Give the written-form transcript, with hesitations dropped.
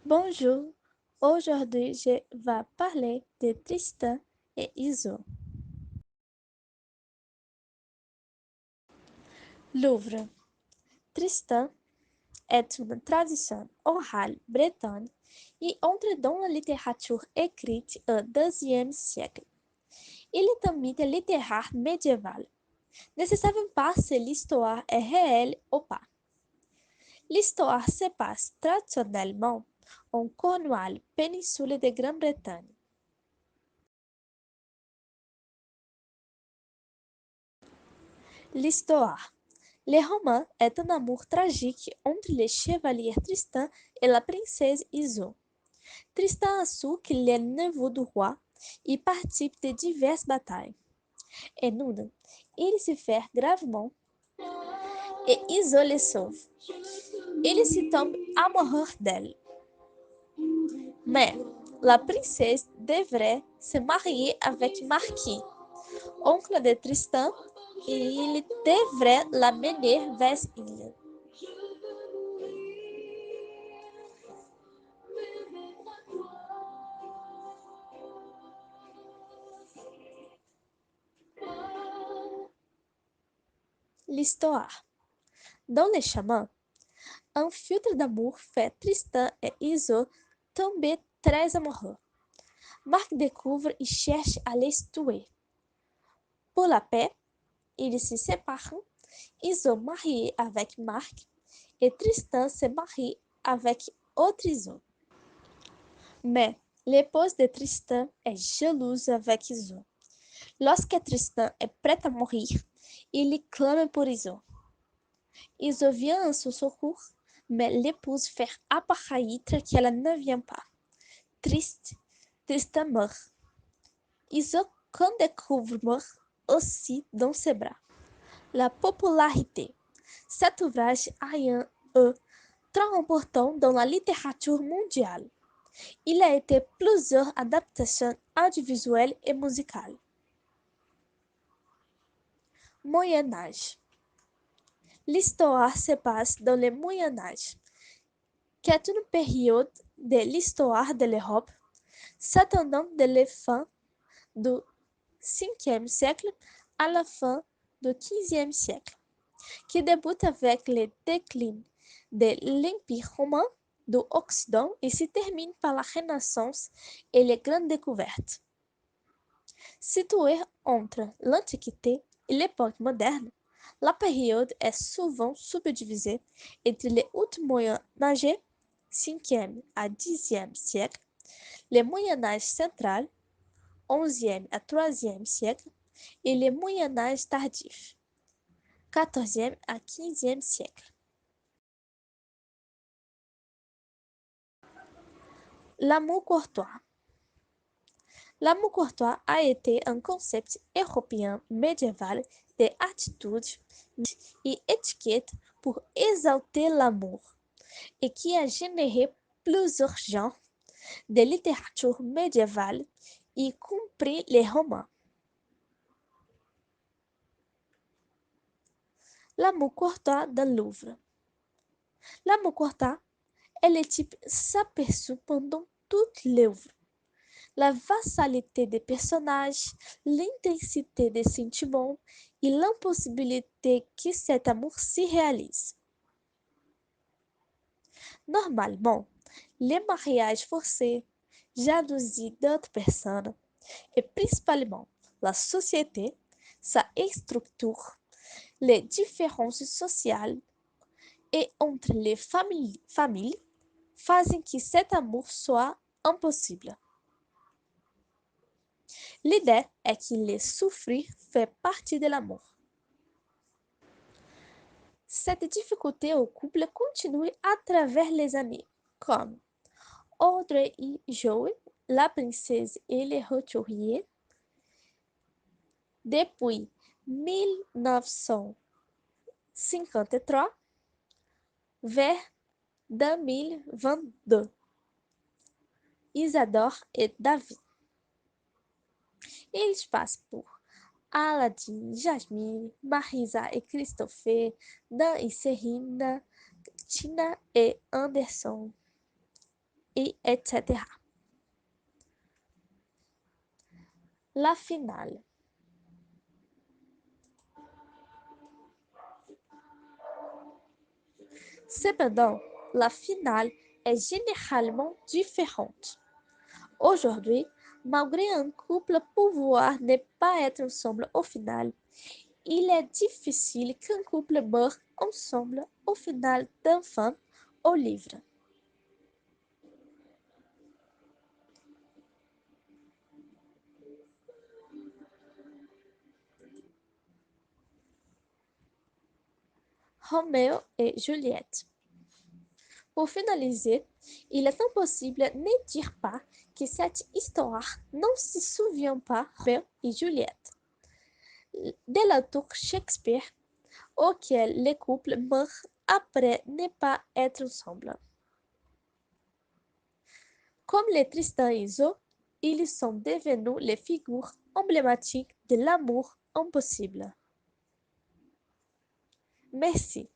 Bonjour, aujourd'hui je vais parler de Tristan et Iso. Louvre. Tristan est une tradition orale bretonne et entre dans la littérature écrite au IIe siècle. Il est un mythe littéraire médiéval. Ne se savons pas si l'histoire est réelle ou pas. L'histoire se passe traditionnellement en Cornouailles, péninsule de Grande-Bretagne. L'histoire. Le roman est un amour tragique entre le chevalier Tristan et la princesse Iso. Tristan avoue qu'il est neveu du roi et participe de diverses batailles. En une, il se fait gravement et Iso le sauve. Il se tombe amoureux d'elle. Mais la princesse devrait se marier avec Marquis, oncle de Tristan, et il devrait la mener vers il. L'histoire. Dans les chemins, un filtre d'amour fait Tristan et Iso tomber très amoureux. Marc découvre et cherche à les tuer. Pour la paix, ils se séparent. Iso marie avec Marc et Tristan se marie avec autre Iso. Mais l'épouse de Tristan est jalouse avec Iso. Lorsque Tristan est prêt à mourir, il clame pour Iso. Iso vient en son secours, mais l'épouse fait apparaître qu'elle ne vient pas. Triste, Tristan meurt. Iso qu'en découvre aussi dans ses bras. La popularité. Cet ouvrage a un très important dans la littérature mondiale. Il a été plusieurs adaptations audiovisuelles et musicales. Moyen Âge. L'histoire se passe dans le Moyen Âge, qui est une période de l'histoire de l'Europe s'attendant de la fin du Ve siècle à la fin du XVe siècle, qui débute avec le déclin de l'Empire romain du Occident et se termine par la Renaissance et les grandes découvertes. Située entre l'Antiquité et l'époque moderne, la période est souvent subdivisée entre le Haut Moyen Âge, 5e à 10e siècle, le Moyen Âge central, 11e à 3e siècle, et le Moyen Âge tardif, 14e à 15e siècle. L'amour courtois. L'amour courtois a été un concept européen médiéval d'attitude et étiquette pour exalter l'amour et qui a généré plusieurs genres de littérature médiévale, y compris les romans. L'amour courtois dans Louvre. L'amour courtois est le type s'aperçu pendant toute l'œuvre. La vassalité des personnages, l'intensité des sentiments et l'impossibilité que cet amour s'y réalise. Normalement, les mariages forcés, jalousie d'autres personnes et principalement la société, sa structure, les différences sociales et entre les familles font que cet amour soit impossible. L'idée est que le souffrir fait partie de l'amour. Cette difficulté au couple continue à travers les années, comme Audrey et Joey, la princesse et le roturier. Depuis 1953 vers 2022, Isadore et David. Eles passam por Aladdin, Jasmine, Marisa e Christopher, Dan e Serena, Tina e Anderson. et etc. La finale. Cependant, la finale est généralement différente. Aujourd'hui, malgré un couple pouvoir ne pas être ensemble au final, il est difficile qu'un couple meure ensemble au final d'un film au livre. Roméo et Juliette. Pour finaliser, il est impossible de ne dire pas que cette histoire ne se souvient pas de Roméo et Juliette, de l'auteur Shakespeare, auquel les couples meurent après ne pas être ensemble. Comme les Tristan et Isolde, ils sont devenus les figures emblématiques de l'amour impossible. Merci.